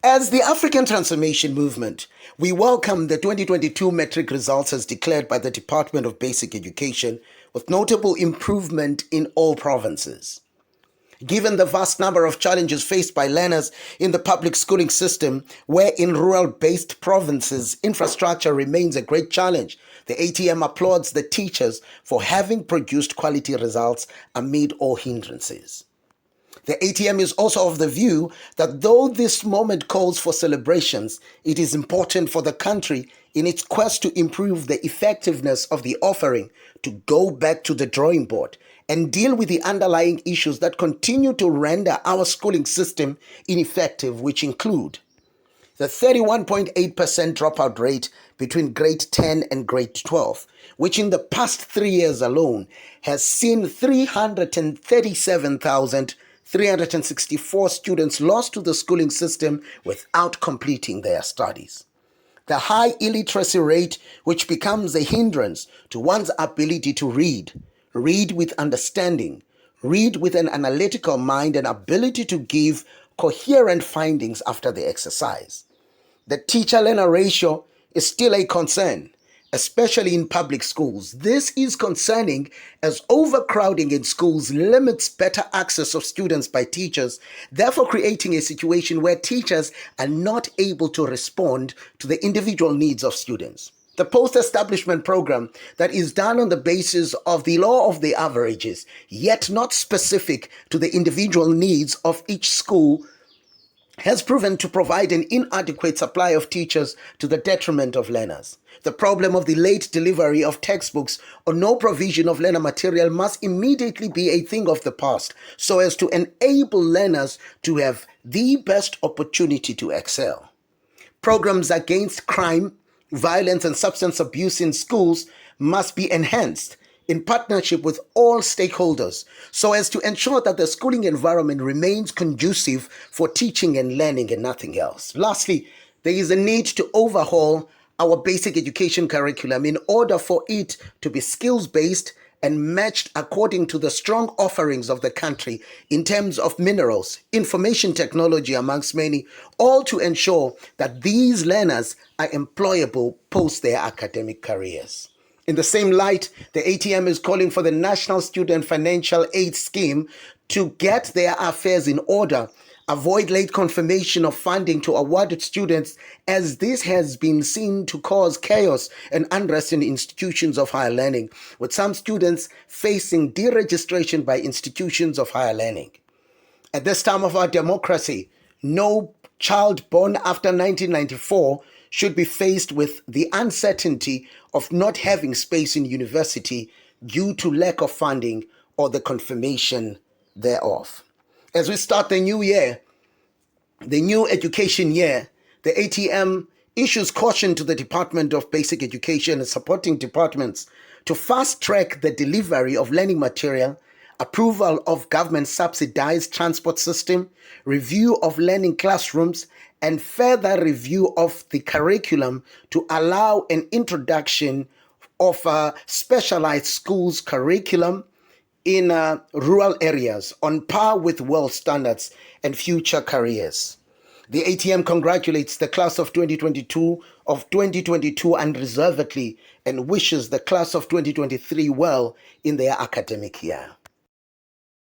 As the African Transformation Movement, we welcome the 2022 Matric results as declared by the Department of Basic Education, with notable improvement in all provinces. Given the vast number of challenges faced by learners in the public schooling system, where in rural-based provinces infrastructure remains a great challenge, the ATM applauds the teachers for having produced quality results amid all hindrances. The ATM is also of the view that though this moment calls for celebrations, it is important for the country in its quest to improve the effectiveness of the offering to go back to the drawing board and deal with the underlying issues that continue to render our schooling system ineffective, which include the 31.8% dropout rate between grade 10 and grade 12, which in the past 3 years alone has seen 364 students lost to the schooling system without completing their studies. The high illiteracy rate, which becomes a hindrance to one's ability to read with understanding, read with an analytical mind, and ability to give coherent findings after the exercise. The teacher-learner ratio is still a concern, especially in public schools. This is concerning as overcrowding in schools limits better access of students by teachers, therefore creating a situation where teachers are not able to respond to the individual needs of students. The post-establishment program that is done on the basis of the law of the averages, yet not specific to the individual needs of each school, has proven to provide an inadequate supply of teachers to the detriment of learners. The problem of the late delivery of textbooks or no provision of learner material must immediately be a thing of the past, so as to enable learners to have the best opportunity to excel. Programs against crime, violence, and substance abuse in schools must be enhanced in partnership with all stakeholders so as to ensure that the schooling environment remains conducive for teaching and learning and nothing else. Lastly, there is a need to overhaul our basic education curriculum in order for it to be skills-based and matched according to the strong offerings of the country in terms of minerals, information technology, amongst many, all to ensure that these learners are employable post their academic careers. In the same light, the ATM is calling for the National Student Financial Aid Scheme to get their affairs in order, avoid late confirmation of funding to awarded students, as this has been seen to cause chaos and unrest in institutions of higher learning, with some students facing deregistration by institutions of higher learning. At this time of our democracy, no child born after 1994 should be faced with the uncertainty of not having space in university due to lack of funding or the confirmation thereof. As we start the new year, the new education year, the ATM issues caution to the Department of Basic Education and supporting departments to fast-track the delivery of learning material, approval of government-subsidized transport system, review of learning classrooms, and further review of the curriculum to allow an introduction of a specialized schools curriculum in rural areas on par with world standards and future careers. The ATM congratulates the class of 2022 unreservedly and wishes the class of 2023 well in their academic year.